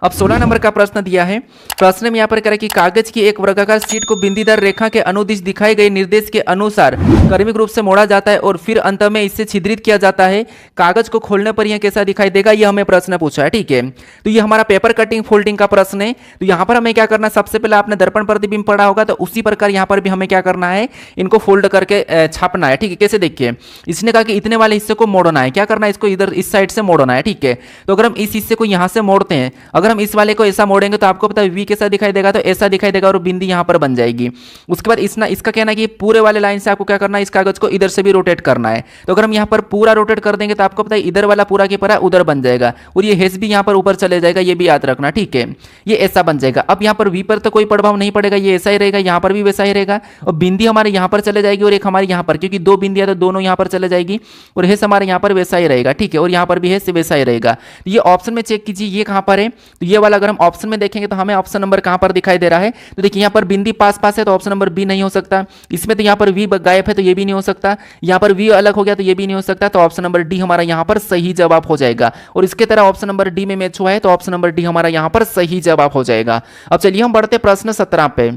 अब 16 नंबर का प्रश्न दिया है। प्रश्न में यहाँ पर कह रहा है कि कागज की एक वर्गाकार शीट को बिंदीदार रेखा के अनुदिश दिखाए गए निर्देश के अनुसार क्रमिक रूप से मोड़ा जाता है और फिर अंत में इससे छिद्रित किया जाता है। कागज को खोलने पर यह कैसा दिखाई देगा, यह हमें प्रश्न पूछा है। ठीक है, तो ये हमारा पेपर कटिंग फोल्डिंग का प्रश्न है। तो यहाँ पर हमें क्या करना, सबसे पहले आपने दर्पण प्रतिबिंब पढ़ा होगा, तो उसी प्रकार यहाँ पर भी हमें क्या करना है, इनको फोल्ड करके छापना है। ठीक है, कैसे देखिए, इसने कहा कि इतने वाले हिस्से को मोड़ना है, क्या करना है, इसको इधर इस साइड से मोड़ना है। ठीक है, तो अगर हम इस हिस्से को यहाँ से मोड़ते हैं, अगर हम इस वाले को ऐसा मोड़ेंगे तो आपको पता है वी कैसा दिखाई देगा, तो ऐसा दिखाई देगा और बिंदी यहाँ पर बन जाएगी। उसके बाद इसका कहना है कि पूरे वाले लाइन से आपको क्या करना है, इस कागज को इधर से भी रोटेट करना है। तो अगर हम यहाँ पर पूरा रोटेट कर देंगे तो आपको पता है इधर वाला पूरा के पूरा उधर बन जाएगा और ये हेस भी यहाँ पर ऊपर चले जाएगा, ये भी याद रखना। ठीक है, ये ऐसा बन जाएगा। अब यहाँ पर वी पर तो कोई प्रभाव नहीं पड़ेगा, ये ऐसा ही रहेगा, यहाँ पर भी वैसा ही रहेगा और बिंदी हमारे यहाँ पर चले जाएगी और एक हमारे यहाँ पर, क्योंकि दो बिंदियां तो दोनों यहाँ पर चले जाएगी और हेस हमारे यहाँ पर वैसा ही रहेगा। ठीक है, और यहाँ पर भी हेस वैसा ही रहेगा। तो ये ऑप्शन में चेक कीजिए, ये कहाँ पर है, तो ये वाला अगर हम ऑप्शन में देखेंगे तो हमें ऑप्शन नंबर कहाँ पर दिखाई दे रहा है, तो देखिए यहाँ पर बिंदी पास पास है तो ऑप्शन नंबर बी नहीं हो सकता। इसमें तो यहाँ पर वी गायब है तो ये भी नहीं हो सकता, यहाँ पर वी अलग हो गया तो ये भी नहीं हो सकता, तो ऑप्शन नंबर डी हमारा यहाँ पर सही जवाब हो जाएगा। और इसके तरह ऑप्शन नंबर डी में मैच हुआ है तो ऑप्शन नंबर डी हमारा यहाँ पर सही जवाब हो जाएगा। अब चलिए हम बढ़ते प्रश्न 17 पे।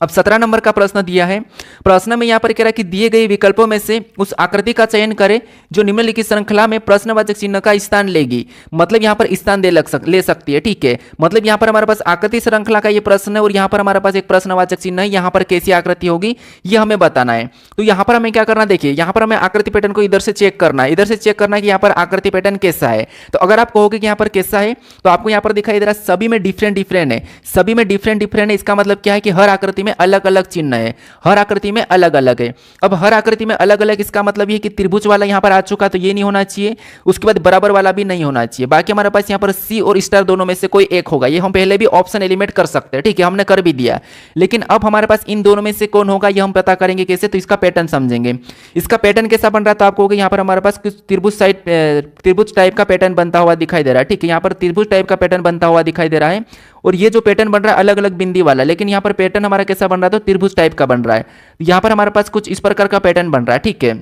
अब 17 नंबर का प्रश्न दिया है। प्रश्न में यहाँ पर कह रहा है कि दिए गए विकल्पों में से उस आकृति का चयन करें जो निम्नलिखित श्रृंखला में प्रश्नवाचक चिन्ह का स्थान लेगी। मतलब यहाँ पर स्थान ले सकती है। ठीक है, मतलब यहाँ पर हमारे पास आकृति श्रृंखला का ये प्रश्न है और यहाँ पर हमारे पास एक प्रश्नवाचक चिन्ह है, यहाँ पर कैसी आकृति होगी ये हमें बताना है। तो यहाँ पर हमें क्या करना, देखिए यहाँ पर हमें आकृति पैटर्न को इधर से चेक करना है, इधर से चेक करना है कि यहाँ पर आकृति पैटर्न कैसा है। तो अगर आप कहोगे कि यहाँ पर कैसा है तो आपको यहाँ पर दिखाई दे रहा है सभी में डिफरेंट डिफरेंट है, सभी में डिफरेंट डिफरेंट है। इसका मतलब क्या है कि हर आकृति में अलग अलग चिन्ह है, हर आकृति में अलग अलग है। अब हर आकृति में अलग अलग, इसका मतलब ये कि त्रिभुज वाला यहाँ पर आ चुका तो ये नहीं होना चाहिए, उसके बाद बराबर वाला भी नहीं होना चाहिए। बाकी हमारे पास यहाँ पर सी और स्टार दोनों में से कोई एक होगा, ये हम पहले भी ऑप्शन एलिमेंट कर सकते हैं। ठीक है, हमने कर भी दिया, लेकिन अब हमारे पास इन दोनों में से कौन होगा ये हम पता करेंगे कैसे, तो इसका पैटर्न समझेंगे। इसका पैटर्न कैसा बन रहा है, तो आपको यहाँ पर हमारे पास कुछ त्रिभुज टाइप का पैटर्न बनता हुआ दिखाई दे रहा है। ठीक है, यहाँ पर त्रिभुज टाइप का पैटर्न बनता हुआ दिखाई दे रहा है और ये जो पैटर्न बन रहा है अलग अलग बिंदी वाला, लेकिन यहाँ पर पैटर्न हमारा कैसा बन रहा है, तो त्रिभुज टाइप का बन रहा है। यहाँ पर हमारे पास कुछ इस प्रकार का पैटर्न बन रहा है। ठीक है,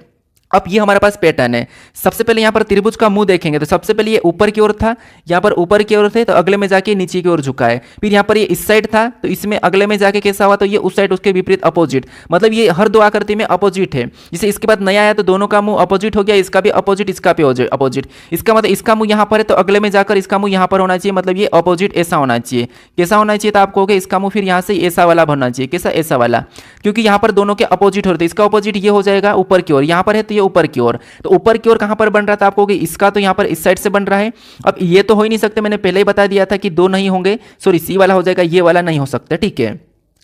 अब ये हमारे पास पैटर्न है। सबसे पहले यहाँ पर त्रिभुज का मुंह देखेंगे तो सबसे पहले ये ऊपर की ओर था, यहाँ पर ऊपर की ओर थे तो अगले में जाके नीचे की ओर झुका है। फिर यहाँ पर ये इस साइड था तो इसमें अगले में जाके कैसा हुआ, तो ये उस साइड उसके विपरीत अपोजिट, मतलब ये हर दो आकृति में अपोजिट है। जैसे इसके बाद नया आया तो दोनों का मुंह अपोजिट हो गया, इसका भी अपोजिट इसका भी अपोजिट। इसका मतलब इसका मुंह यहाँ पर है तो अगले में जाकर इसका मुंह यहाँ पर होना चाहिए, मतलब ये अपोजिट ऐसा होना चाहिए। कैसा होना चाहिए, तो आप कहोगे इसका मुंह फिर यहाँ से ऐसा वाला बनना चाहिए। कैसा, ऐसा वाला, क्योंकि यहाँ पर दोनों के अपोजिट हो रहे थे। इसका अपोजिट ये हो जाएगा ऊपर की ओर, यहाँ पर है तो ये ऊपर की ओर, तो ऊपर की ओर कहां पर बन रहा था, आपको इसका तो यहां पर इस साइड से बन रहा है। अब ये तो हो ही नहीं सकते, मैंने पहले ही बता दिया था कि दो नहीं होंगे, सॉरी सी वाला हो जाएगा, ये वाला नहीं हो सकता। ठीक है,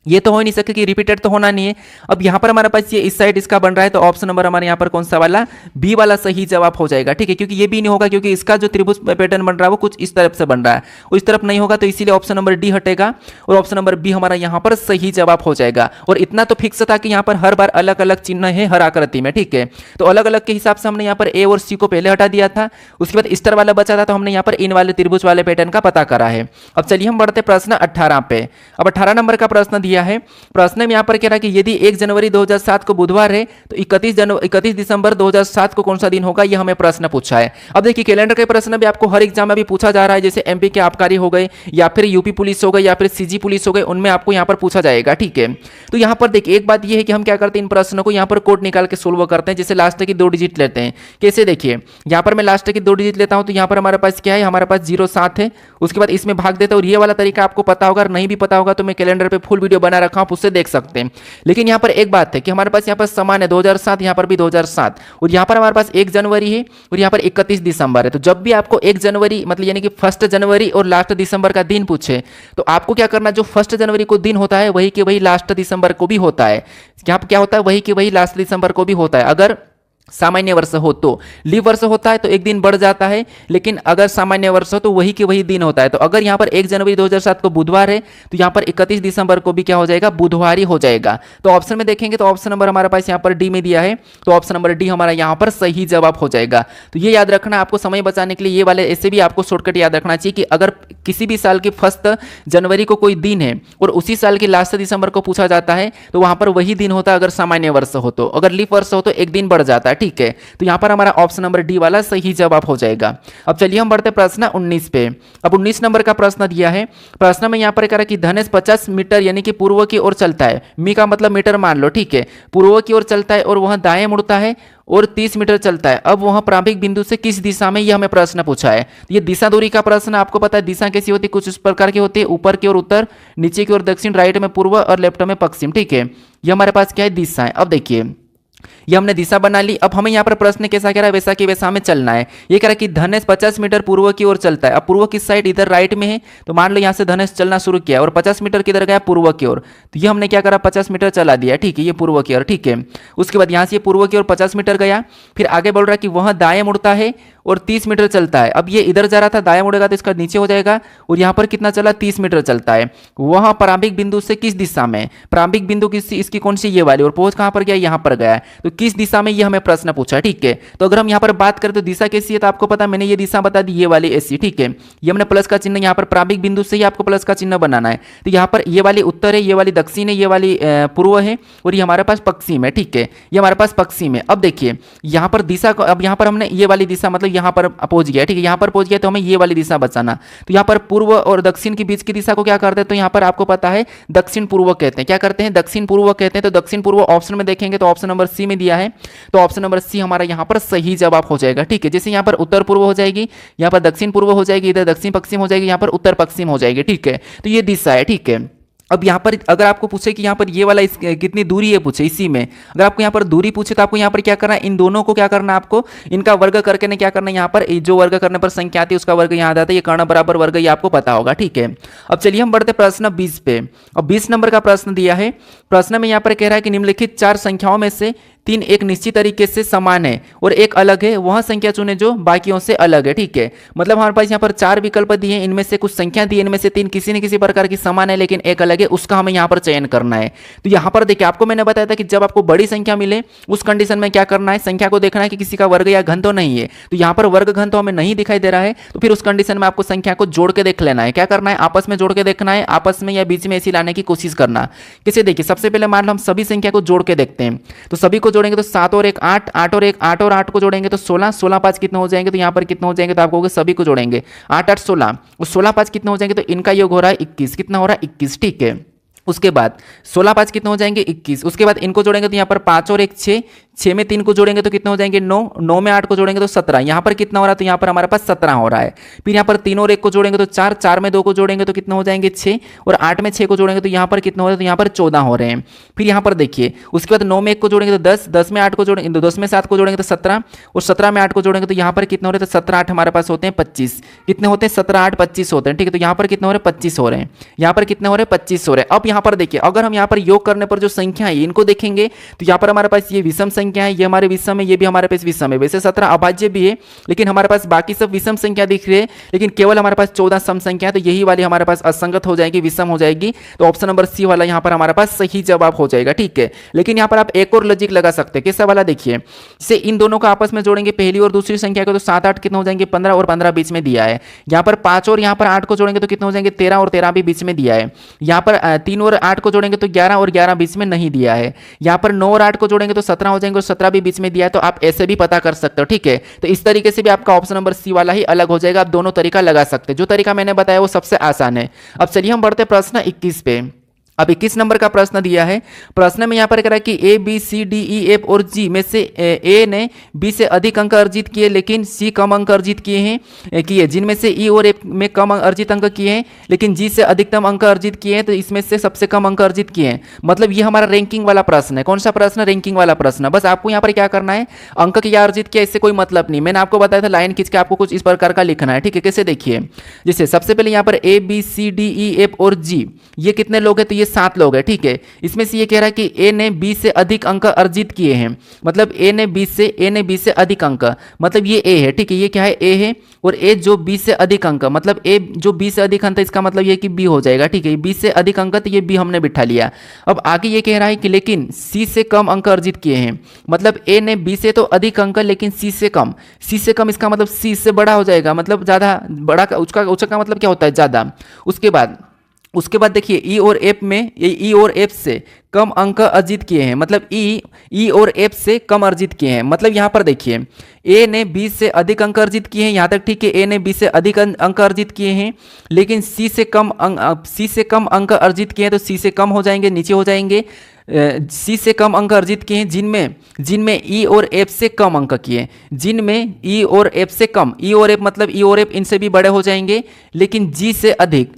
ये तो हो ही नहीं सकता कि रिपीटेड तो होना नहीं है। अब यहाँ पर हमारे पास ये इस साइड इसका बन रहा है तो ऑप्शन नंबर हमारे यहाँ पर कौन सा वाला, बी वाला सही जवाब हो जाएगा। ठीक है, क्योंकि ये भी नहीं होगा क्योंकि इसका जो त्रिभुज पैटर्न बन रहा है वो कुछ इस तरफ से बन रहा है, उस तरफ नहीं होगा, तो इसीलिए ऑप्शन नंबर डी हटेगा और ऑप्शन नंबर बी हमारा यहाँ पर सही जवाब हो जाएगा। और इतना तो फिक्स था कि यहाँ पर हर बार अलग अलग चिन्ह है हर आकृति में। ठीक है, तो अलग अलग के हिसाब से हमने यहाँ पर ए और सी को पहले हटा दिया था, उसके बाद स्टार वाला बचा था तो हमने यहाँ पर इन वाले त्रिभुज वाले पैटर्न का पता करा है। अब चलिए हम बढ़ते प्रश्न 18 पे। अब 18 नंबर का प्रश्न दिया है। प्रश्न में यहाँ पर कह रहा है कि यदि 1 जनवरी 2007 को बुधवार है तो 31 दिसंबर 2007 को कौन सा दिन होगा, ये हमें प्रश्न पूछा है। अब देखिए कैलेंडर के प्रश्न भी आपको हर एग्जाम में भी पूछा जा रहा है, जैसे एमपी के आबकारी हो गए या फिर यूपी पुलिस हो गए या फिर सीजी पुलिस हो गए, उनमें आपको यहाँ पर पूछा जाएगा। ठीक है, तो यहाँ पर देखिए एक बात ये है कि हम क्या करते हैं, इन प्रश्नों को यहाँ पर कोड निकाल के सोल्व करते हैं। जैसे लास्ट की 2 डिजिट लेते हैं, कैसे देखिए यहाँ पर मैं लास्ट की 2 डिजिट लेता हूँ तो यहाँ पर हमारे पास क्या है, हमारे पास 07 है, उसके बाद इसमें भाग देता है। और ये वाला तरीका आपको पता होगा, नहीं भी पता होगा तो मैं कैलेंडर पे फुल वीडियो बना रखा हूँ, उससे देख सकते हैं। लेकिन यहाँ पर एक बात है कि हमारे पास यहाँ पर समान है 2007, यहाँ पर भी 2007 और यहाँ पर हमारे पास 1 जनवरी है और यहाँ पर 31 दिसंबर है। तो जब भी आपको 1 जनवरी मतलब यानी कि 1 जनवरी और लास्ट दिसंबर का दिन पूछे तो आपको क्या करना, जो 1 जनवरी को दिन होता है वही के वही लास्ट दिसंबर को भी होता है। यहाँ पर क्या होता है, वही के वही लास्ट दिसंबर को भी होता है। अगर सामान्य वर्ष हो तो, लीव वर्ष होता है तो एक दिन बढ़ जाता है, लेकिन अगर सामान्य वर्ष हो तो वही के वही दिन होता है। तो अगर यहाँ पर 1 जनवरी 2007 को बुधवार है तो यहाँ पर 31 दिसंबर को भी क्या हो जाएगा, बुधवार ही हो जाएगा। तो ऑप्शन में देखेंगे तो ऑप्शन नंबर हमारे पास यहाँ पर डी में दिया है, तो ऑप्शन नंबर डी हमारा यहाँ पर सही जवाब हो जाएगा। तो ये याद रखना, आपको समय बचाने के लिए ये वाले ऐसे भी आपको शॉर्टकट याद रखना चाहिए कि अगर किसी भी साल की 1 जनवरी को कोई दिन है और उसी साल की लास्ट दिसंबर को पूछा जाता है तो वहाँ पर वही दिन होता है अगर सामान्य वर्ष हो तो, अगर लीव वर्ष हो तो एक दिन बढ़ जाता है। ठीक है। तो यहाँ पर हमारा ऑप्शन नंबर डी वाला सही जवाब हो जाएगा। अब चलिए हम बढ़ते प्रश्न 19 पे। अब 19 नंबर का प्रश्न दिया है। प्रश्न में यहाँ पर कह रहा है कि धनेश 50 मीटर यानी कि पूर्व की ओर चलता है, मी का मतलब मीटर मान लो, ठीक है, पूर्व की ओर चलता है और वह दाएं मुड़ता है और 30 मीटर चलता है। अब वह प्रारंभिक बिंदु से किस दिशा में, यह हमें प्रश्न पूछा है। ये दिशा दूरी का प्रश्न, आपको पता है दिशा कैसी होती है, कुछ इस प्रकार की होती है, ऊपर की ओर उत्तर, नीचे की ओर दक्षिण, राइट में पूर्व और लेफ्ट में पश्चिम, ठीक है। ये हमारे पास क्या है, दिशा है। अब देखिए ये हमने दिशा बना ली। अब हमें यहाँ पर प्रश्न कैसा कह रहा है, वैसा कि वैसा हमें चलना है। ये कह रहा है कि धनेश 50 मीटर पूर्व की ओर चलता है। अब पूर्व किस साइड, इधर राइट में है, तो मान लो यहाँ से धनेश चलना शुरू किया और 50 मीटर किधर गया, पूर्व की ओर। तो ये हमने क्या करा, 50 मीटर चला दिया, ठीक है, ये पूर्व की ओर, ठीक है। उसके बाद यहाँ से पूर्व की ओर 50 मीटर गया, फिर आगे बोल रहा है कि वह दाएं मुड़ता है और 30 मीटर चलता है। अब ये इधर जा रहा था, दाएं मुड़ेगा तो इसका नीचे हो जाएगा, और यहाँ पर कितना चला, 30 मीटर चलता है। वह प्रारंभिक बिंदु से किस दिशा में, प्रारंभिक बिंदु किस, इसकी कौन सी, ये वाली, और पहुंच कहाँ पर गया, यहाँ पर गया। तो किस दिशा में, ये हमें प्रश्न पूछा, ठीक है। तो अगर हम यहाँ पर बात करें तो दिशा कैसी है, तो आपको पता, मैंने ये दिशा बता दी, ये वाली ऐसी, ठीक है। ये हमने प्लस का चिन्ह यहाँ पर प्रारंभिक बिंदु से ही आपको प्लस का चिन्ह बनाना है। तो यहाँ पर ये वाली उत्तर है, ये वाली दक्षिण है, ये वाली पूर्व है, और ये हमारे पास पश्चिम है, ठीक है, ये हमारे पास पश्चिम है। अब देखिए यहाँ पर दिशा को, अब यहाँ पर हमने ये वाली दिशा मतलब यहाँ पर पहुंच गया, ठीक है, यहाँ पर पहुंच गया, तो हमें ये वाली दिशा बचाना। तो यहाँ पर पूर्व और दक्षिण के बीच की दिशा को क्या करते हैं, तो यहाँ पर आपको पता है दक्षिण पूर्व कहते हैं। क्या करते हैं, दक्षिण पूर्व कहते हैं। तो दक्षिण पूर्व ऑप्शन में देखेंगे तो ऑप्शन नंबर सी में दिया है, तो ऑप्शन नंबर सी हमारा यहाँ पर सही जवाब हो जाएगा, ठीक है। जैसे यहाँ पर उत्तर पूर्व हो जाएगी, यहाँ पर दक्षिण पूर्व हो जाएगी, इधर दक्षिण पश्चिम हो जाएगी, यहाँ पर उत्तर पश्चिम हो जाएगी, ठीक है। तो ये दिशा है, ठीक है। अब यहाँ पर अगर आपको पूछे कि यहाँ पर ये वाला कितनी दूरी है पूछे, इसी में अगर आपको यहाँ पर दूरी पूछे तो आपको यहाँ पर क्या करना है, इन दोनों को क्या करना है, आपको इनका वर्ग करके क्या करना है, यहाँ पर जो वर्ग करने पर संख्या आती है उसका वर्ग यहाँ आता है, ये कर्ण बराबर वर्ग, ये आपको पता होगा, ठीक है। अब चलिए हम बढ़ते प्रश्न 20 पे। अब 20 नंबर का प्रश्न दिया है। प्रश्न में यहाँ पर कह रहा है कि निम्नलिखित 4 संख्याओं में से 3 एक निश्चित तरीके से समान है और एक अलग है, वह संख्या चुने जो बाकियों से अलग है, ठीक है। मतलब हमारे पास यहाँ पर 4 विकल्प दिए हैं, इनमें से कुछ संख्या दी है, इनमें से 3 किसी न किसी प्रकार की समान है लेकिन एक अलग है, उसका हमें यहाँ पर चयन करना है। तो यहाँ पर देखिए आपको मैंने बताया था कि जब आपको बड़ी संख्या मिले उस कंडीशन में क्या करना है, संख्या को देखना है कि किसी का वर्ग या घन तो नहीं है। तो यहाँ पर वर्ग घन तो हमें नहीं दिखाई दे रहा है, तो फिर उस कंडीशन में आपको संख्या को जोड़ के देख लेना है। क्या करना है, आपस में जोड़ के देखना है, आपस में या बीच में ऐसी लाने की कोशिश करना। किसे देखिए, सबसे पहले मान लो हम सभी संख्या को जोड़ के देखते हैं, तो सभी को जोड़ेंगे तो 7 और 1 8, 8 और 1 8 और 8 को जोड़ेंगे तो 16, 16 5 कितने हो जाएंगे, तो यहाँ पर कितने हो जाएंगे, तो आप कहोगे सभी को जोड़ेंगे 8 8 16 और 16 5 कितने हो जाएंगे, तो इनका योग हो रहा है 21, कितना हो रहा है 21, ठीक है। उसके बाद 16 5 कितने हो जाएंगे 21, उसके बाद इनको जोड़ेंगे तो यहाँ पर 5 और 1 6, 6 में 3 को जोड़ेंगे तो कितने हो जाएंगे 9, 9 में 8 को जोड़ेंगे तो 17, यहाँ पर कितना हो रहा है, तो यहाँ पर हमारे पास 17 हो रहा है। फिर यहाँ पर 3 और 1 को जोड़ेंगे तो 4, 4 में 2 को जोड़ेंगे तो कितने हो जाएंगे 6 और 8 में 6 को जोड़ेंगे तो यहाँ पर कितने हो रहे हैं, तो यहाँ पर 14 हो रहे हैं। फिर यहाँ पर देखिए उसके बाद 9 में 1 को जोड़ेंगे तो 10, 10 में 8 को जोड़ेंगे, 10 में 7 को जोड़ेंगे तो 17 और 17 में 8 को जोड़ेंगे तो यहाँ पर कितने हो रहे हैं, तो 17 8 हमारे पास होते हैं 25, कितने होते हैं 17 8 25 होते हैं, ठीक है। तो यहाँ पर कितने हो रहे हैं 25 हो रहे हैं, यहाँ पर कितने हो रहे हैं 25 हो रहे हैं। अब यहाँ पर देखिए अगर हम यहाँ पर योग करने पर जो संख्या है इनको देखेंगे तो यहाँ पर हमारे पास ये विषम संख्या है, ये हमारे विषम है, ये भी हमारे पास विषम है। वैसे 17 अभाज्य भी है लेकिन हमारे पास बाकी सब विषम संख्या दिख रही है, लेकिन केवल हमारे पास 14 सम संख्या है, तो यही वाली हमारे पास असंगत हो जाएगी, विषम हो जाएगी। तो ऑप्शन नंबर सी वाला यहाँ पर हमारे पास सही जवाब हो जाएगा, ठीक है। लेकिन यहाँ पर आप एक और लॉजिक लगा सकते हैं, कैसा वाला देखिए, से इन दोनों को आपस में जोड़ेंगे पहली और दूसरी संख्या को, तो 7 8 कितने हो जाएंगे 15 और 15 बीच में दिया है। यहाँ पर 5 और यहाँ पर 8 को जोड़ेंगे तो कितने हो जाएंगे 13 और 13 भी बीच में दिया है। यहाँ पर 3 और 8 को जोड़ेंगे तो 11 और 11 बीच में नहीं दिया है। यहाँ पर 9 और 8 को जोड़ेंगे तो 17 हो जाएंगे और 17 भी बीच में दिया है। तो आप ऐसे भी पता कर सकते हो, ठीक है। तो इस तरीके से भी आपका ऑप्शन नंबर सी वाला ही अलग हो जाएगा। आप दोनों तरीका लगा सकते हैं, जो तरीका मैंने बताया वो सबसे आसान है। अब चलिए हम बढ़ते प्रश्न 21 पे। अब 21 नंबर का प्रश्न दिया है। प्रश्न में यहाँ पर कह रहा है कि A B C D E F और जी में से ए ने बी से अधिक अंक अर्जित किए लेकिन सी कम अंक अर्जित किए जिनमें से ई और एफ में कम अर्जित अंक किए हैं लेकिन जी से अधिकतम अंक अर्जित किए हैं, तो इसमें से सबसे कम अंक अर्जित किए हैं। मतलब ये हमारा रैंकिंग वाला प्रश्न है। कौन सा प्रश्न? रैंकिंग वाला प्रश्न। बस आपको यहाँ पर क्या करना है, अंक क्या अर्जित किया इससे कोई मतलब नहीं। मैंने आपको बताया था लाइन खींच के आपको कुछ इस प्रकार का लिखना है, ठीक है। कैसे देखिए, जैसे सबसे पहले यहाँ पर A B C D E F और जी, ये कितने लोग हैं, तो ये 7 लोग हैं, ठीक है। इसमें से ये कह रहा है कि ए ने बी से अधिक अंक अर्जित किए हैं, मतलब ए ने बी से अधिक अंक, मतलब ये ए है, ठीक है। ये क्या है, ए है, और ए जो बी से अधिक अंक, मतलब ए जो बी से अधिक अंक, इसका मतलब ये कि बी हो जाएगा, ठीक है। बी से अधिक अंक, तो ये बी हमने बिठा लिया। अब आगे ये कह रहा है कि लेकिन सी से कम अंक अर्जित किए हैं, मतलब ए ने बी से तो अधिक अंक लेकिन सी से कम। सी से कम इसका मतलब सी से बड़ा हो जाएगा, मतलब ज़्यादा बड़ा, उसका का मतलब क्या होता है, ज़्यादा। उसके बाद उसके बाद देखिए ई और एफ में ई और एफ से कम अंक अर्जित किए हैं, मतलब ई और एफ से कम अर्जित किए हैं। मतलब यहाँ पर देखिए ए ने 20 से अधिक अंक अर्जित किए हैं, यहाँ तक ठीक है, ए ने 20 से अधिक अंक अर्जित किए हैं, लेकिन सी से कम अंक अर्जित किए हैं, तो सी से कम हो जाएंगे, नीचे हो जाएंगे। सी से कम अंक अर्जित किए हैं जिनमें ई और एफ से कम अंक किए, जिनमें ई और एफ से कम, ई और एफ मतलब ई और एफ इनसे भी बड़े हो जाएंगे, लेकिन जी से अधिक,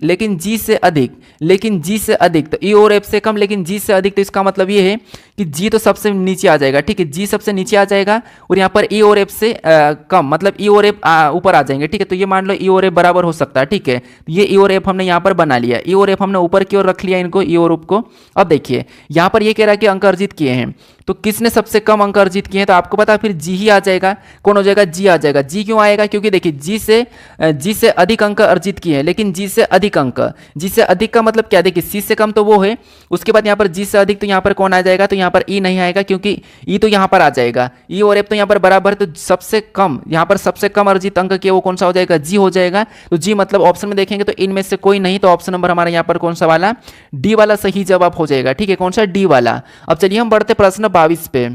तो ई और एफ से कम लेकिन जी से अधिक, तो इसका मतलब ये है कि जी तो सबसे नीचे आ जाएगा, ठीक है, जी सबसे नीचे आ जाएगा और यहाँ पर ई और एफ से कम, मतलब ई और एफ ऊपर आ जाएंगे, ठीक है। तो ये मान लो ई और एफ बराबर हो सकता है, ठीक है। ये ई और एफ हमने यहाँ पर बना लिया, ई और एफ हमने ऊपर की ओर रख लिया इनको, ई और एफ को। अब देखिए यहाँ पर ये कह रहा है कि अंक अर्जित किए हैं, तो किसने सबसे कम अंक अर्जित किए हैं, तो आपको पता है फिर जी ही आ जाएगा। कौन हो जाएगा? जी आ जाएगा। जी क्यों आएगा? क्योंकि देखिए जी से अधिक अंक अर्जित किए हैं, लेकिन जी से अधिक अंक, जी से अधिक का मतलब क्या, देखिए सी से कम तो वो है, उसके बाद यहाँ पर जी से अधिक, तो यहाँ पर कौन आ जाएगा, तो यहाँ पर ई नहीं आएगा, क्योंकि ई तो यहाँ पर आ जाएगा, ई और एफ तो यहाँ पर बराबर, तो सबसे कम, यहाँ पर सबसे कम अर्जित अंक किया वो कौन सा हो जाएगा? जी हो जाएगा। तो जी मतलब ऑप्शन में देखेंगे तो इनमें से कोई नहीं, तो ऑप्शन नंबर हमारा यहाँ पर कौन सा वाला, डी वाला सही जवाब हो जाएगा, ठीक है। कौन सा? डी वाला। अब चलिए हम बढ़ते प्रश्न 22 पे।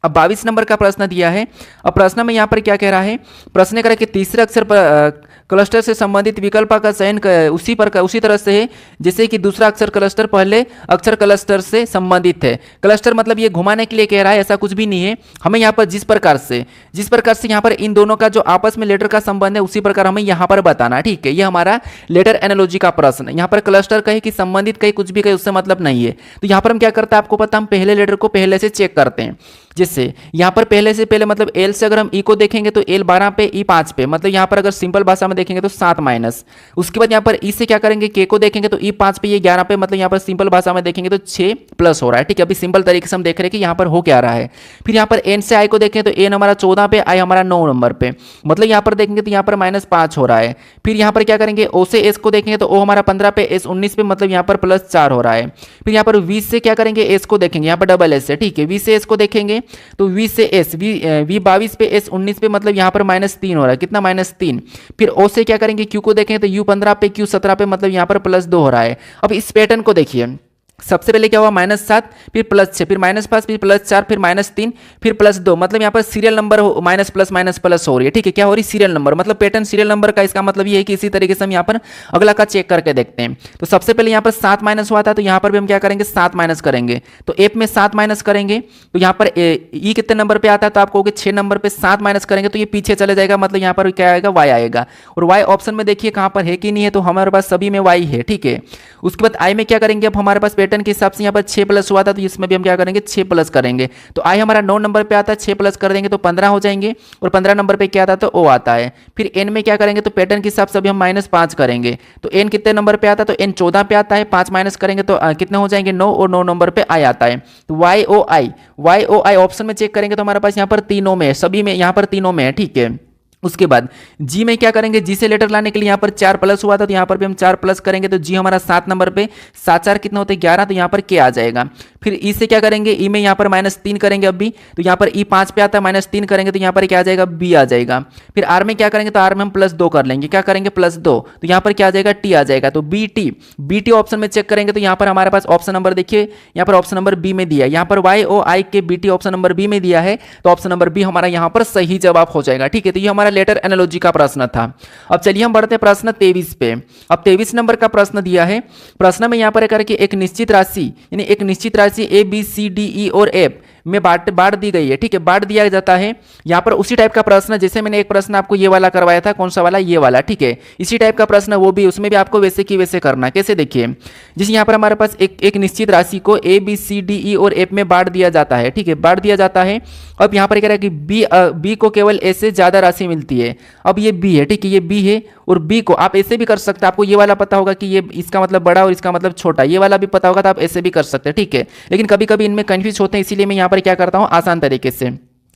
अब 22 नंबर का प्रश्न दिया है। अब प्रश्न में यहाँ पर क्या कह रहा है, प्रश्न कह रहा है कि तीसरे अक्षर पर क्लस्टर से संबंधित विकल्प का चयन उसी तरह से है जैसे कि दूसरा अक्षर क्लस्टर पहले अक्षर क्लस्टर से संबंधित है। क्लस्टर मतलब ये घुमाने के लिए कह रहा है, ऐसा कुछ भी नहीं है। हमें यहाँ पर जिस प्रकार से यहाँ पर इन दोनों का जो आपस में लेटर का संबंध है उसी प्रकार हमें यहाँ पर बताना, ठीक है। ये हमारा लेटर एनालॉजी का प्रश्न। यहाँ पर क्लस्टर कहे कि संबंधित कहे कुछ भी कहे उससे मतलब नहीं है। तो यहाँ पर हम क्या करते हैं आपको पता, हम पहले लेटर को पहले से चेक करते हैं। जिससे यहाँ पर पहले मतलब एल से अगर हम ई को देखेंगे तो एल 12 पे ई 5 पे, मतलब यहाँ पर अगर सिंपल भाषा में देखेंगे तो 7 माइनस। उसके बाद यहाँ पर ई से क्या करेंगे, के को देखेंगे तो ई 5 पे ये 11 पे, मतलब यहाँ पर सिंपल भाषा में देखेंगे तो 6 प्लस हो रहा है, ठीक है। अभी सिंपल तरीके से हम देख रहे हैं कि यहाँ पर हो क्या रहा है। फिर यहाँ पर एन से आई को देखें तो एन हमारा 14 पे, आई हमारा 9 नंबर पे, मतलब यहाँ पर देखेंगे तो यहाँ पर -5 हो रहा है। फिर यहाँ पर क्या करेंगे, ओ से एस को देखेंगे तो ओ हमारा 15 पे, एस 19 पे, मतलब यहाँ पर +4 हो रहा है। फिर यहाँ पर वी से क्या करेंगे, एस को देखेंगे, यहाँ पर डबल एस है, ठीक है। वी से एस को देखेंगे तो वी से एस, वी 22 पे, एस 19 पे, मतलब यहाँ पर -3 हो रहा है। कितना? -3। फिर ओ से क्या करेंगे, क्यू को देखेंगे तो यू 15 पे, क्यू 17 पे, मतलब यहाँ पर +2 हो रहा है। अब इस पैटर्न को देखिए, सबसे पहले क्या हुआ, -7, फिर +6, फिर -5, फिर +4, फिर -3, फिर +2, मतलब यहाँ पर सीरियल नंबर माइनस प्लस हो रही है, ठीक है। क्या हो रही? सीरियल नंबर, मतलब पैटर्न सीरियल नंबर का। इसका मतलब ये है कि इसी तरीके से हम यहाँ पर अगला का चेक करके देखते हैं। तो सबसे पहले यहाँ पर 7 माइनस हुआ था, तो यहाँ पर भी हम क्या करेंगे, 7 माइनस करेंगे। तो एफ में 7 माइनस करेंगे तो यहाँ पर ई कितने नंबर पर आता है, तो आप कहोगे 6 नंबर पर 7 माइनस करेंगे तो ये पीछे चले जाएगा, मतलब यहाँ पर क्या आएगा, वाई आएगा। और वाई ऑप्शन में देखिए कहाँ पर है कि नहीं है, तो हमारे पास सभी में वाई है, ठीक है। उसके बाद आई में क्या करेंगे, अब हमारे पास पैटर्न के हिसाब से यहाँ पर 6 प्लस हुआ था, तो इसमें भी हम क्या करेंगे, 6 प्लस करेंगे। तो आई हमारा 9 नंबर पे आता है, 6 प्लस कर देंगे तो 15 हो जाएंगे। और 15 नंबर पे क्या आता है, तो ओ आता है। फिर एन में क्या करेंगे, तो पैटर्न के हिसाब से अभी हम -5 करेंगे। तो एन कितने नंबर पे आता है, तो एन 14 पे आता है। 5 माइनस करेंगे तो कितने हो जाएंगे, 9, और 9 नंबर पे आई आता है। तो वाई ओ आई ऑप्शन में चेक करेंगे तो हमारे पास यहाँ पर तीनों में है, सभी में यहाँ पर तीनों में है, ठीक है। उसके बाद जी में क्या करेंगे, जी से लेटर लाने के लिए यहाँ पर 4 प्लस हुआ था, तो यहाँ पर भी हम 4 प्लस करेंगे तो जी हमारा 7 नंबर पे, 7 4 कितना होते हैं, 11, तो यहाँ पर के आ जाएगा। फिर ई से क्या करेंगे, ई में यहाँ पर -3 करेंगे अभी, तो यहाँ पर ई 5 पे आता है, -3 करेंगे तो यहाँ पर क्या आ जाएगा, बी आ जाएगा। फिर आर में क्या करेंगे, तो आर में हम +2 कर लेंगे, क्या करेंगे, +2, तो यहाँ पर क्या आ जाएगा, टी आ जाएगा। तो बी टी ऑप्शन में चेक करेंगे तो यहाँ पर हमारे पास ऑप्शन नंबर देखिए, यहाँ पर ऑप्शन नंबर बी में दिया है, यहाँ पर Y O I K B T option number B में दिया है, तो ऑप्शन नंबर बी हमारा यहाँ पर सही जवाब हो जाएगा, ठीक है। तो ये हमारा लेटर एनालॉजी का प्रश्न था। अब चलिए हम बढ़ते हैं प्रश्न 23 पे। अब 23 नंबर का प्रश्न दिया है। प्रश्न में यहाँ पर करके एक निश्चित राशि ए बी सी डी ई और एफ में बांट दी गई है, ठीक है, बांट दिया जाता है। यहाँ पर उसी टाइप का प्रश्न, जैसे मैंने एक प्रश्न आपको ये वाला करवाया था, कौन सा वाला, ये वाला, ठीक है, इसी टाइप का प्रश्न वो भी, उसमें भी आपको वैसे की वैसे करना। कैसे, देखिए, जैसे यहाँ पर हमारे पास एक निश्चित राशि को ए बी सी डी ई और एफ में बांट दिया जाता है, ठीक है, बांट दिया जाता है। अब यहाँ पर कह रहा है कि बी को केवल ए से ज्यादा राशि मिलती है। अब ये बी है, ठीक है, ये बी है, और बी को आप ऐसे भी कर सकते हैं। आपको ये वाला पता होगा कि ये इसका मतलब बड़ा और इसका मतलब छोटा, ये वाला भी पता होगा, तो आप ऐसे भी कर सकते हैं, ठीक है। लेकिन कभी कभी इनमें कंफ्यूज होते हैं, इसीलिए मैं यहाँ पर क्या करता हूँ, आसान तरीके से,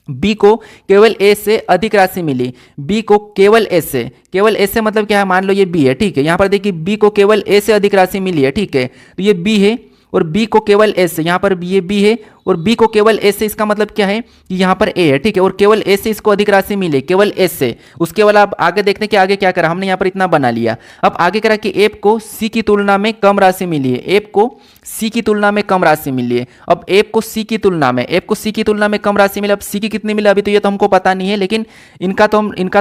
बी को केवल ए से अधिक राशि मिली, बी को केवल ए से मतलब क्या है, मान लो ये बी है, ठीक है। यहाँ पर देखिए बी को केवल ए से अधिक राशि मिली है, ठीक है, तो ये बी है, और बी को केवल ए से, यहाँ पर ये बी है और बी को केवल ए से, इसका मतलब क्या है कि यहाँ पर ए है, ठीक है, और केवल ए से इसको अधिक राशि मिले, केवल ए से। उसके बाद आप आगे देखते हैं कि आगे क्या करा, हमने यहाँ पर इतना बना लिया। अब आगे करा कि एफ को सी की तुलना में कम राशि मिली है, एफ को सी की तुलना में कम राशि मिली है। अब एफ को सी की तुलना में कम राशि मिली। अब सी की कितनी मिली अभी तो ये तो हमको पता नहीं है, लेकिन इनका तो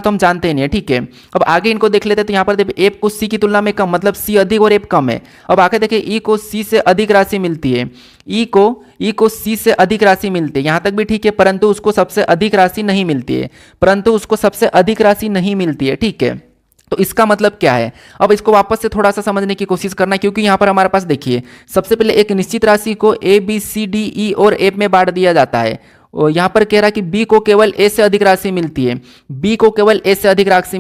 हम जानते नहीं है, ठीक है। अब आगे इनको देख लेते हैं, तो यहाँ पर देखिए एफ को सी की तुलना में कम, मतलब सी अधिक और एफ कम है। अब आगे देखिए ई को सी से अधिक राशि मिलती है, ई को सी से अधिक राशि मिलती है, यहाँ तक भी ठीक है, परंतु उसको सबसे अधिक राशि नहीं मिलती है, ठीक है। तो इसका मतलब क्या है, अब इसको वापस से थोड़ा सा समझने की कोशिश करना, क्योंकि यहाँ पर हमारे पास देखिए सबसे पहले एक निश्चित राशि को ए बी सी डी ई और एफ में बांट दिया जाता है। और यहाँ पर कह रहा है कि बी को केवल ए से अधिक राशि मिलती है, बी को केवल ए से अधिक राशि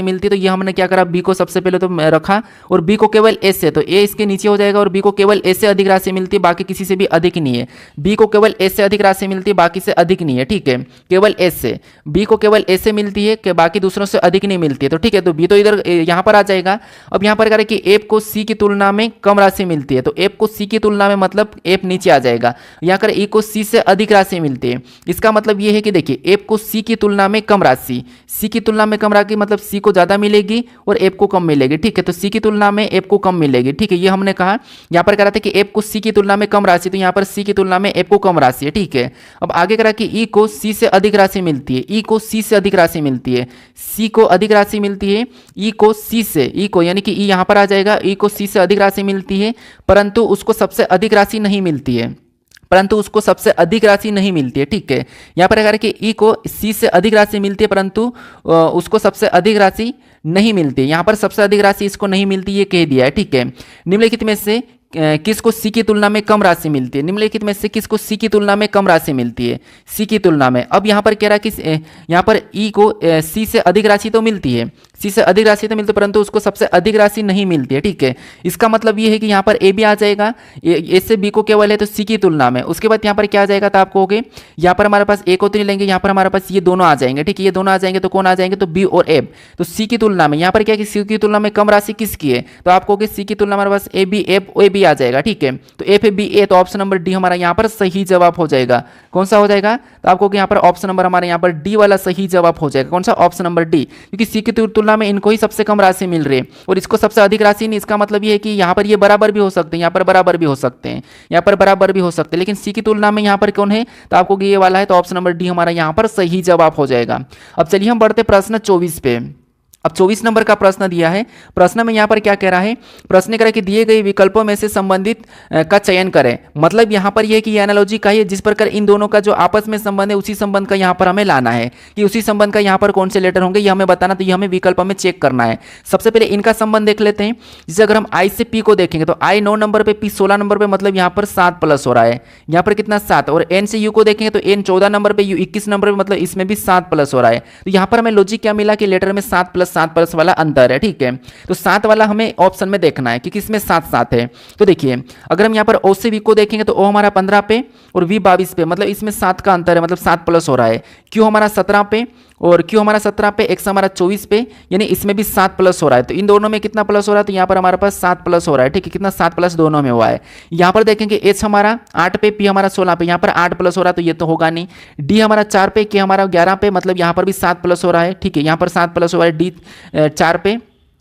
मिलती है, तो ये हमने क्या करा, बी को सबसे पहले तो रखा, और बी को केवल ए से, तो ए इसके नीचे हो जाएगा, और बी को केवल ए से अधिक राशि मिलती है, बाकी किसी से भी अधिक नहीं है। बी को केवल ए से अधिक राशि मिलती है, बाकी से अधिक नहीं है, ठीक है, केवल ए से, बी को केवल ए से मिलती है कि बाकी दूसरों से अधिक नहीं मिलती है, तो ठीक है, तो बी तो इधर यहाँ पर आ जाएगा। अब यहाँ पर कह रहा है कि एफ को सी की तुलना में कम राशि मिलती है, तो एफ को सी की तुलना में मतलब एफ नीचे आ जाएगा। यहाँ कर ए को सी से अधिक राशि मिलती है, इसका मतलब ये है कि देखिए एफ को सी की तुलना में कम राशि, मतलब सी को ज्यादा मिलेगी और एफ को कम मिलेगी, ठीक है, तो सी की तुलना में एफ को कम मिलेगी, ठीक है, ये हमने कहा। यहाँ पर कह रहा था कि एफ को सी की तुलना में कम राशि, तो यहाँ पर सी की तुलना में एफ को कम राशि है, ठीक है। अब आगे कह रहा कि ई को सी से अधिक राशि मिलती है, सी को अधिक राशि मिलती है, ई को यानी कि ई यहाँ पर आ जाएगा, ई को सी से अधिक राशि मिलती है, परंतु उसको सबसे अधिक राशि नहीं मिलती है, ठीक है। यहाँ पर अगर कि ई को सी से अधिक राशि मिलती है, परंतु उसको सबसे अधिक राशि नहीं मिलती है, यहाँ पर सबसे अधिक राशि इसको नहीं मिलती, ये कह दिया है, ठीक है। निम्नलिखित में से किसको सी की तुलना में कम राशि मिलती है, सी की तुलना में कम राशि मिलती है, सी की तुलना में। अब यहाँ पर कह रहा है कि यहाँ पर ई को सी से अधिक राशि तो मिलती है, परंतु उसको सबसे अधिक राशि नहीं मिलती है, ठीक है। इसका मतलब ये है कि यहाँ पर ए भी आ जाएगा, ए से बी को केवल है तो सी की तुलना में। उसके बाद यहाँ पर क्या आ जाएगा, तो आप कहोगे यहाँ पर हमारे पास ए को तो नहीं लेंगे, यहाँ पर हमारे पास ये दोनों आ जाएंगे, ठीक है, ये दोनों आ जाएंगे, तो कौन आ जाएंगे, तो बी और एफ। तो सी की तुलना में यहाँ पर क्या कि सी की तुलना में कम राशि किसकी है, तो आप कहोगे सी की तुलना में हमारे पास A B F O B आ जाएगा, ठीक है। तो एफ बी ए, तो ऑप्शन नंबर डी हमारा यहाँ पर सही जवाब हो जाएगा। कौन सा हो जाएगा, तो आपको यहाँ पर ऑप्शन नंबर हमारे यहाँ पर डी वाला सही जवाब हो जाएगा। कौन सा, ऑप्शन नंबर डी, क्योंकि सी की तुलना में इनको ही सबसे कम राशि मिल रही है और इसको सबसे अधिक राशि नहीं। इसका मतलब ये है कि यहाँ पर ये बराबर भी हो सकते हैं, यहाँ पर बराबर भी हो सकते हैं, लेकिन सी की तुलना में यहाँ पर कौन है, तो आपको ये वाला है, तो ऑप्शन नंबर डी हमारा यहाँ पर सही जवाब हो जाएगा। अब चलिए हम बढ़ते प्रश्न 24 पे। अब 24 नंबर का प्रश्न दिया है। प्रश्न में यहाँ पर क्या कह रहा है, प्रश्न कह रहा है कि दिए गए विकल्पों में से संबंधित का चयन करें। मतलब यहाँ पर यह है कि ये एनालॉजी का है, जिस प्रकार इन दोनों का जो आपस में संबंध है उसी संबंध का यहाँ पर हमें लाना है, कि उसी संबंध का यहाँ पर कौन से लेटर होंगे ये हमें बताना, तो ये हमें विकल्प में चेक करना है। सबसे पहले इनका संबंध देख लेते हैं। जैसे अगर हम आई से पी को देखेंगे तो आई 9 नंबर पर, पी 16 नंबर पर, मतलब यहाँ पर 7 प्लस हो रहा है, यहाँ पर कितना 7। और एन से यू को देखेंगे तो एन 14 नंबर पर, यू 21 नंबर पर, मतलब इसमें भी 7 प्लस हो रहा है। तो यहाँ पर हमें लॉजिक क्या मिला कि लेटर में 7 प्लस वाला अंतर है, ठीक है। तो 7 वाला हमें ऑप्शन में देखना है क्योंकि इसमें 7 है। तो देखिए अगर हम यहाँ पर ओ से वी को देखेंगे तो ओ हमारा 15 पे और वी 22 पे, मतलब इसमें 7 का अंतर है, मतलब 7 प्लस हो रहा है। क्यू हमारा 17 पे और क्यू हमारा 17 पे, एक्स हमारा 24 पे, यानी इसमें भी 7 प्लस हो रहा है। तो इन दोनों में कितना प्लस हो रहा है, तो यहाँ पर हमारे पास 7 प्लस हो रहा है, ठीक है। कितना 7 प्लस दोनों में हुआ है। यहाँ पर देखेंगे एच हमारा 8 पे, पी हमारा 16 पे, यहाँ पर 8 प्लस हो रहा है, तो ये तो होगा नहीं। डी हमारा 4 पे, के हमारा 11 पे, मतलब यहाँ पर भी 7 प्लस हो रहा है, ठीक है। यहाँ पर 7 प्लस हो रहा है, डी 4 पे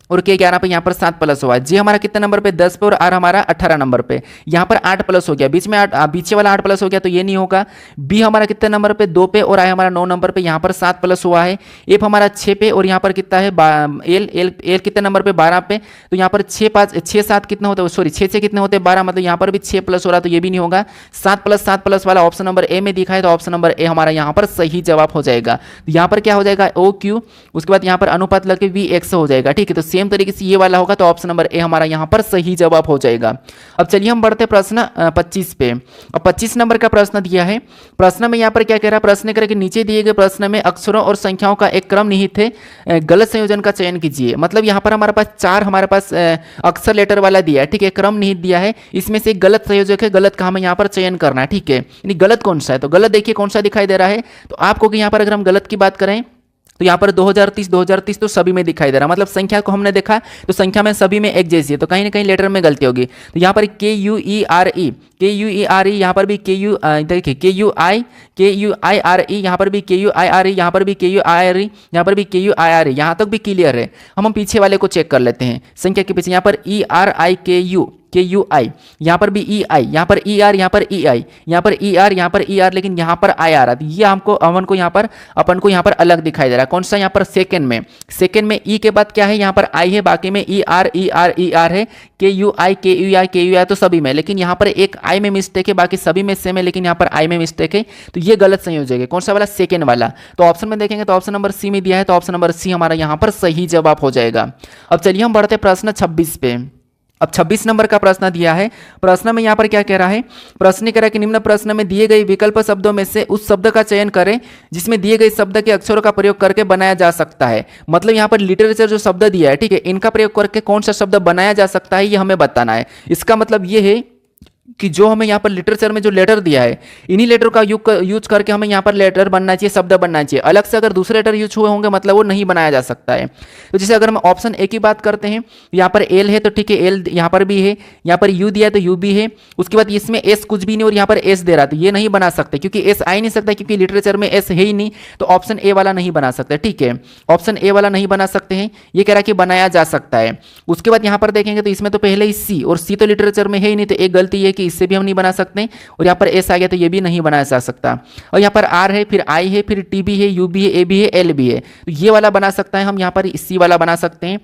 और के 11 पे, यहाँ पर 7 प्लस हुआ है। जे हमारा कितने नंबर पे, 10 पे, और आर हमारा 18 नंबर पे, यहाँ पर 8 प्लस हो गया, बीच में 8, बीच वाला 8 प्लस हो गया, तो ये नहीं होगा। बी हमारा कितने नंबर पे, 2 पे, और आई हमारा 9 नंबर पे, यहाँ पर 7 प्लस हुआ है। एफ हमारा 6 पे और यहाँ पर कितना है, एल कितने नंबर पे, 12 पे, तो यहाँ पर 6 7 कितने होते हैं, सॉरी 6 कितने होते हैं, 12, मतलब यहाँ पर भी 6 प्लस हो रहा है, तो ये भी नहीं होगा। 7 प्लस वाला ऑप्शन नंबर ए में दिखा है, तो ऑप्शन नंबर ए हमारा यहाँ पर सही जवाब हो जाएगा। तो यहाँ पर क्या हो जाएगा, ओ क्यू, उसके बाद यहाँ पर अनुपात लगे वी एक्स हो जाएगा, ठीक है। तो सेम तरीके से ये वाला होगा, तो ऑप्शन नंबर ए हमारा यहां पर सही जवाब हो जाएगा। अब चलिए हम बढ़ते प्रश्न 25 पे। अब 25 नंबर का प्रश्न दिया है। प्रश्न में यहां पर क्या कह रहा है, प्रश्न कह रहा है कि नीचे दिए गए प्रश्न में अक्षरों और संख्याओं का एक क्रम निहित है, गलत संयोजन का चयन कीजिए। मतलब यहां पर हमारे पास 4 हमारे पास अक्षर लेटर वाला दिया है, ठीक है, क्रम निहित दिया है, इसमें से गलत संयोजक है, गलत का हमें यहां पर चयन करना है, ठीक है। यानी गलत कौन सा है, तो गलत देखिए कौन सा दिखाई दे रहा है। तो आपको यहां पर अगर हम गलत की बात करें तो यहाँ पर 2030 तो सभी में दिखाई दे रहा है, मतलब संख्या को हमने देखा तो संख्या में सभी में एक जैसी है, तो कहीं ना कहीं लेटर में गलती होगी। तो यहाँ पर KUERE यहाँ पर भी देखिए KUIRE यहाँ पर भी KUIRE यहाँ पर भी KUIRE यहाँ पर भी KUIRE, यहाँ तक भी क्लियर है। हम पीछे वाले को चेक कर लेते हैं संख्या के पीछे, यहाँ पर ERIKUI यहाँ पर भी EI यहाँ पर ER यहाँ पर EI यहाँ पर ER यहाँ पर ER, लेकिन यहाँ पर I आ रहा है। ये हमको अपन को यहाँ पर अलग दिखाई दे रहा है। कौन सा? यहाँ पर सेकंड में E के बाद क्या है? यहाँ पर I है, बाकी में ER है, KUI तो सभी में, लेकिन यहाँ पर एक I में मिस्टेक है, बाकी सभी में सेम है, लेकिन यहाँ पर I में मिस्टेक है, तो ये गलत संयोजक है। कौन सा वाला? सेकंड वाला। तो ऑप्शन में देखेंगे तो ऑप्शन नंबर सी में दिया है, तो ऑप्शन नंबर सी हमारा यहाँ पर सही जवाब हो जाएगा। अब चलिए हम बढ़ते प्रश्न 26 पे। अब 26 नंबर का प्रश्न दिया है। प्रश्न में यहाँ पर क्या कह रहा है? प्रश्न कह रहा है कि निम्न प्रश्न में दिए गए विकल्प शब्दों में से उस शब्द का चयन करें जिसमें दिए गए शब्द के अक्षरों का प्रयोग करके बनाया जा सकता है। मतलब यहाँ पर लिटरेचर जो शब्द दिया है, ठीक है, इनका प्रयोग करके कौन सा शब्द बनाया जा सकता है, ये हमें बताना है। इसका मतलब ये है कि जो हमें यहाँ पर लिटरेचर में जो लेटर दिया है, इन्हीं लेटर का यूज करके हमें यहाँ पर लेटर बनना चाहिए, शब्द बनना चाहिए। अलग से अगर दूसरे लेटर यूज हुए होंगे मतलब वो नहीं बनाया जा सकता है। तो जैसे अगर हम ऑप्शन ए की बात करते हैं, यहाँ पर एल है तो ठीक है, एल यहाँ पर भी है, यहाँ पर यू दिया है तो यू भी है, उसके बाद इसमें एस कुछ भी नहीं और यहाँ पर एस दे रहा, तो ये नहीं बना सकते क्योंकि एस आ ही नहीं सकता, क्योंकि लिटरेचर में एस है ही नहीं, तो ऑप्शन ए वाला नहीं बना सकते। ठीक है, ऑप्शन ए वाला नहीं बना सकते हैं, ये कह रहा है कि बनाया जा सकता है। उसके बाद यहाँ पर देखेंगे तो इसमें तो पहले ही सी, और सी तो लिटरेचर में है ही नहीं, तो एक गलती है कि इससे भी हम नहीं बना सकते, और यहाँ पर एस आ गया तो ये भी नहीं बनाया जा सकता। और यहाँ पर आर है, फिर आई है, फिर टी भी है, यू भी है, ए भी है, एल भी है, तो ये वाला बना सकता है हम, यहाँ पर सी वाला बना सकते हैं।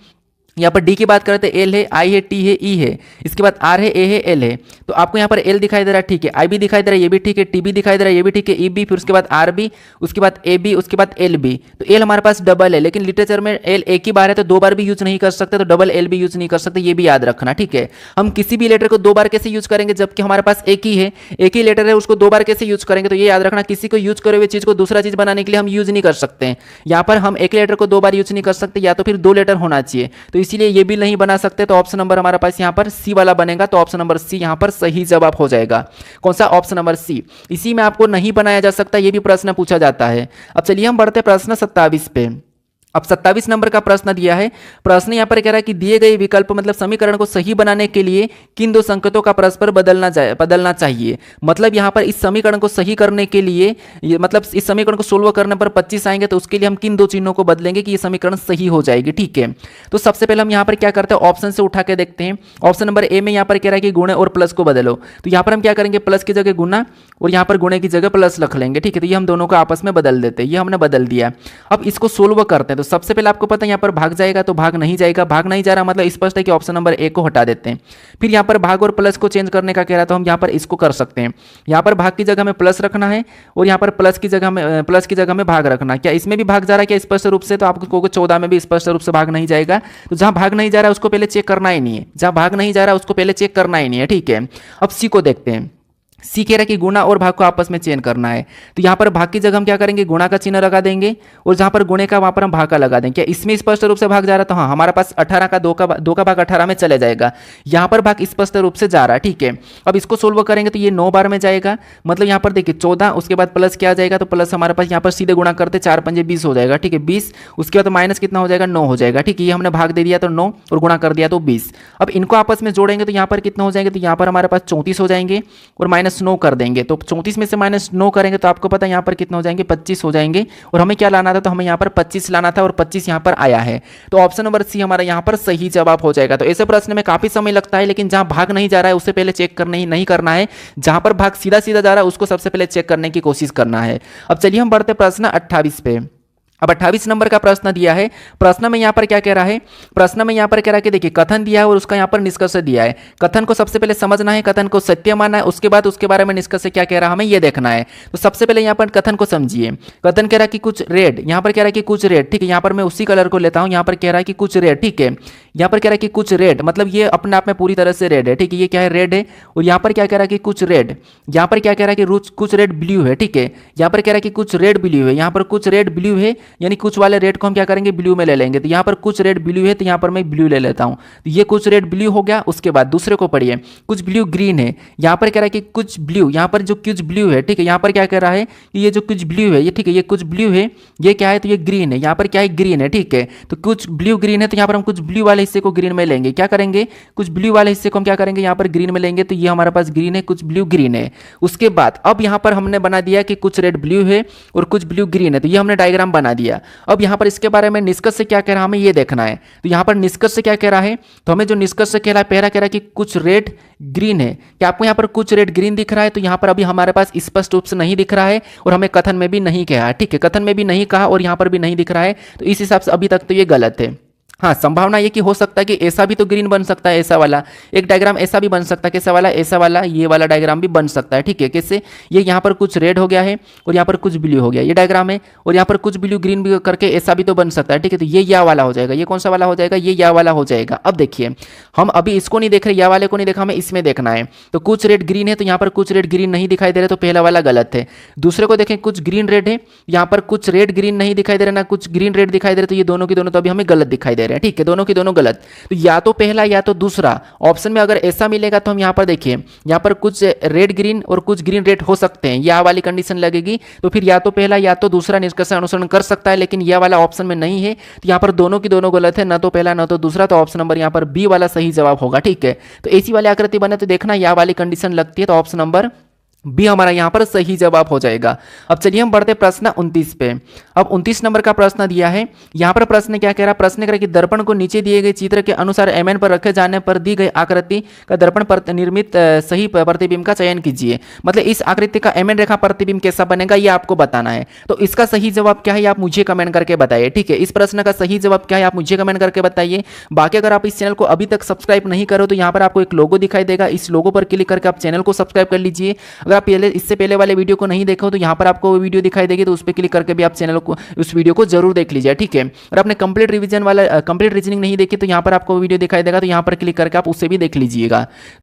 यहाँ पर डी की बात करते हैं, एल है, आई है, टी है, ई है, इसके बाद आर है, ए है, एल है, तो आपको यहाँ पर एल दिखाई दे रहा है, ठीक है, आई भी दिखाई दे रहा है, ये भी ठीक है, टी भी दिखाई दे रहा है, ये भी ठीक है, ई भी, फिर उसके बाद आर भी, उसके बाद ए भी, उसके बाद एल भी। तो एल हमारे पास डबल है, लेकिन लिटरेचर में एल एक ही बार है तो दो बार भी यूज नहीं कर सकते, तो डबल एल भी यूज नहीं कर सकते, ये भी याद रखना। ठीक है, हम किसी भी लेटर को दो बार कैसे यूज करेंगे जबकि हमारे पास एक ही है, एक ही लेटर है, उसको दो बार कैसे यूज करेंगे, तो ये याद रखना, किसी को यूज करे हुए चीज को दूसरा चीज बनाने के लिए हम यूज नहीं कर सकते हैं। यहाँ पर हम एक लेटर को दो बार यूज नहीं कर सकते, या तो फिर दो लेटर होना चाहिए, तो इसीलिए ये भी नहीं बना सकते। तो ऑप्शन नंबर हमारे पास यहाँ पर सी वाला बनेगा, तो ऑप्शन नंबर सी यहाँ पर सही जवाब हो जाएगा। कौन सा? Option number C. इसी में आपको नहीं बनाया जा सकता, ये भी प्रश्न पूछा जाता है। अब चलिए हम बढ़ते प्रश्न 27 पे। अब 27 नंबर का प्रश्न दिया है। प्रश्न यहाँ पर कह रहा है कि दिए गए विकल्प मतलब समीकरण को सही बनाने के लिए किन दो संकेतों का परस्पर बदलना चाहिए। मतलब यहाँ पर इस समीकरण को सही करने के लिए मतलब इस समीकरण को सोल्व करने पर 25 आएंगे, तो उसके लिए हम किन दो चिन्हों को बदलेंगे कि ये समीकरण सही हो जाएगी। ठीक है, तो सबसे पहले हम यहाँ पर क्या करते हैं, ऑप्शन से उठा के देखते हैं। ऑप्शन नंबर ए में यहाँ पर कह रहा है कि गुणे और प्लस को बदलो, तो यहाँ पर हम क्या करेंगे, प्लस की जगह गुना और यहाँ पर गुणे की जगह प्लस रख लेंगे। ठीक है, तो ये हम दोनों को आपस में बदल देते हैं, ये हमने बदल दिया। अब इसको सोल्व करते हैं, तो सबसे पहले आपको पता है यहाँ पर भाग जाएगा तो भाग नहीं जाएगा, भाग नहीं जा रहा मतलब स्पष्ट है कि ऑप्शन नंबर ए को हटा देते हैं। फिर यहाँ पर भाग और प्लस को चेंज करने का कह रहा तो हम यहाँ पर इसको कर सकते हैं। यहाँ पर भाग की जगह में प्लस रखना है और यहाँ पर प्लस की जगह में भाग रखना। क्या इसमें भी भाग जा रहा है क्या स्पष्ट रूप से? तो आपको 14 में भी स्पष्ट रूप से भाग नहीं जाएगा। तो जहां भाग नहीं जा रहा है उसको पहले चेक करना ही नहीं है, जहां भाग नहीं जा रहा है उसको पहले चेक करना ही नहीं है। ठीक है, अब सी को देखते हैं। सी कह रहा है कि गुणा और भाग को आपस में चेंज करना है, तो यहाँ पर भाग की जगह हम क्या करेंगे, गुणा का चिन्ह लगा देंगे और जहाँ पर गुणे का वहाँ पर हम भाग का लगा देंगे। क्या इसमें स्पष्ट रूप से भाग जा रहा है? तो हाँ, हमारे पास 18 का 2 का भाग 18 में चले जाएगा, यहाँ पर भाग स्पष्ट रूप से जा रहा है। ठीक है, अब इसको सोल्व करेंगे तो ये 9 बार में जाएगा, मतलब यहाँ पर देखिए 14, उसके बाद प्लस क्या आ जाएगा, तो प्लस हमारे पास यहाँ पर सीधे गुणा करते 4 पंजे 20 हो जाएगा। ठीक है, 20, उसके बाद माइनस कितना हो जाएगा, 9 हो जाएगा। ठीक है, ये हमने भाग दे दिया तो 9 और गुणा कर दिया तो 20। अब इनको आपस में जोड़ेंगे तो यहाँ पर कितना हो जाएंगे, तो यहाँ पर हमारे पास 34 हो जाएंगे और माइनस 9 कर देंगे, तो 34 में से माइनस 9 करेंगे तो आपको पता है यहाँ पर कितना हो जाएंगे, 25 हो जाएंगे। और हमें क्या लाना था, तो हमें यहाँ पर 25 लाना था और 25 यहाँ पर आया है, तो ऑप्शन नंबर सी हमारा यहाँ पर सही जवाब हो जाएगा। तो ऐसे प्रश्न में काफी समय लगता है, लेकिन जहां भाग नहीं जा रहा है उससे पहले चेक करना ही नहीं करना है, जहां पर भाग सीधा सीधा जा रहा है उसको सबसे पहले चेक करने की कोशिश करना है। अब चलिए हम बढ़ते प्रश्न 28 पे। अब 28 नंबर का प्रश्न दिया है। प्रश्न में यहाँ पर क्या कह रहा है, प्रश्न में यहाँ पर कह रहा है कि देखिए कथन दिया है और उसका यहाँ पर निष्कर्ष दिया है। कथन को सबसे पहले समझना है, कथन को सत्य मानना है, उसके बाद उसके बारे में निष्कर्ष क्या कह रहा है हमें ये देखना है। तो सबसे पहले यहाँ पर कथन को समझिए। कथन कह रहा है कि कुछ रेड, यहाँ पर कह रहा है कि कुछ रेड। ठीक है, यहाँ पर मैं उसी कलर को लेता हूँ, यहाँ पर कह रहा है कि कुछ रेड। ठीक है, यहाँ पर कह रहा है कि कुछ रेड, मतलब ये अपने आप में पूरी तरह से रेड है, ठीक है, ये क्या है, रेड है। और यहाँ पर क्या कह रहा है कि कुछ रेड, यहाँ पर क्या कह रहा है कि कुछ रेड ब्लू है, ठीक है, यहाँ पर कह रहा है कि कुछ रेड ब्लू है, यहाँ पर कुछ रेड ब्लू है, यानी कुछ वाले रेड को हम क्या करेंगे, ब्लू में ले लेंगे। तो यहाँ पर कुछ रेड ब्लू है, तो यहाँ पर मैं ब्लू ले लेता हूँ। तो ये कुछ रेड ब्लू हो गया। उसके बाद दूसरे को पढ़िए, कुछ ब्लू ग्रीन है, यहाँ पर कह रहा है कि कुछ ब्लू, यहाँ पर जो कुछ ब्लू है, ठीक है, यहाँ पर क्या कह रहा है कि ये जो कुछ ब्लू है, ये ठीक है, ये कुछ ब्लू है, ये क्या है, तो ये ग्रीन है, यहाँ पर क्या है, ग्रीन है, ठीक है। तो कुछ ब्लू ग्रीन है, तो यहाँ पर हम कुछ ब्लू वाले हिस्से को ग्रीन में लेंगे, क्या करेंगे, कुछ ब्लू वाले हिस्से को हम क्या करेंगे, यहाँ पर ग्रीन में लेंगे। तो ये हमारे पास ग्रीन है, कुछ ब्लू ग्रीन है। उसके बाद अब यहाँ पर हमने बना दिया कि कुछ रेड ब्लू है और कुछ ब्लू ग्रीन है, तो ये हमने डायग्राम बना दिया। अब यहाँ पर इसके बारे में निष्कर्ष से क्या कह रहा है हमें ये देखना है। तो यहाँ पर निष्कर्ष से क्या कह रहा है, तो हमें जो निष्कर्ष से कह रहा है, पहला कह रहा है कि कुछ रेड ग्रीन है। क्या आपको यहाँ पर कुछ रेड ग्रीन दिख रहा है, तो यहाँ पर अभी हमारे पास स्पष्ट रूप से नहीं दिख रहा है और हमें कथन में भी नहीं कहा, ठीक है, कथन में भी नहीं कहा और यहाँ पर भी नहीं दिख रहा है। तो इस हिसाब से अभी तक तो ये गलत है। हाँ, संभावना ये कि हो सकता है कि ऐसा भी तो ग्रीन बन सकता है, ऐसा वाला एक डायग्राम ऐसा भी बन सकता है, कैसा वाला, ऐसा वाला, ये वाला डायग्राम भी बन सकता है, ठीक है। कैसे, ये यहाँ पर कुछ रेड हो गया है और यहाँ पर कुछ ब्लू हो गया, ये डायग्राम है, और यहाँ पर कुछ ब्लू ग्रीन भी करके ऐसा भी तो बन सकता है, ठीक है। तो ये या वाला हो जाएगा, ये कौन सा वाला हो जाएगा, ये या वाला हो जाएगा। अब देखिए, हम अभी इसको नहीं देख रहे, या वाले को नहीं देखा, हमें इसमें देखना है। तो कुछ रेड ग्रीन है, तो यहाँ पर कुछ रेड ग्रीन नहीं दिखाई दे रहे, तो पहला वाला गलत है। दूसरे को देखें, कुछ ग्रीन रेड है, यहाँ पर कुछ रेड ग्रीन नहीं दिखाई दे रहा, ना कुछ ग्रीन रेड दिखाई दे रहे, तो ये दोनों की दोनों तो अभी हमें गलत दिखाई दे रहे हैं, ठीक है, दोनों की दोनों गलत। तो या तो पहला या तो दूसरा ऑप्शन में अगर ऐसा मिलेगा तो हम यहाँ पर देखिए, यहाँ पर कुछ रेड ग्रीन और कुछ ग्रीन रेड हो सकते हैं, या वाली कंडीशन लगेगी, तो फिर या तो पहला या तो दूसरा निष्कर्ष अनुसरण कर सकता है, लेकिन यह वाला ऑप्शन में नहीं है। तो यहाँ पर दोनों की दोनों गलत है, ना तो पहला ना तो दूसरा। तो ऑप्शन नंबर यहाँ पर बी वाला सही जवाब होगा, ठीक है। तो ऐसी वाली आकृति बने तो देखना या वाली कंडीशन लगती है, तो ऑप्शन नंबर बी हमारा यहाँ पर सही जवाब हो जाएगा। अब चलिए हम बढ़ते प्रश्न 29 पे। अब 29 नंबर का प्रश्न दिया है, यहाँ पर प्रश्न क्या कह रहा है, प्रश्न कह रहा है कि दर्पण को नीचे दिए गए चित्र के अनुसार एमएन पर रखे जाने पर दी गई आकृति का दर्पण पर निर्मित सही प्रतिबिंब का चयन कीजिए। मतलब इस आकृति का एमएन रेखा प्रतिबिंब कैसा बनेगा ये आपको बताना है। तो इसका सही जवाब क्या है आप मुझे कमेंट करके बताइए, ठीक है। इस प्रश्न का सही जवाब क्या है आप मुझे कमेंट करके बताइए। बाकी अगर आप इस चैनल को अभी तक सब्सक्राइब नहीं करो तो यहाँ पर आपको एक लोगो दिखाई देगा, इस लोगो पर क्लिक करके आप चैनल को सब्सक्राइब कर लीजिए। अगर आप इससे पहले वाले वीडियो को नहीं देखो तो यहाँ पर आपको वीडियो दिखाई देगी, तो उस पर क्लिक करके भी आप चैनल को, उस वीडियो को जरूर देख लीजिए, ठीक है। और आपने कंप्लीट रिवीजन वाला कंप्लीट रीजनिंग नहीं देखी तो यहाँ पर आपको वीडियो दिखाई देगा, तो यहाँ पर क्लिक करके आप उससे भी देख लीजिएगा।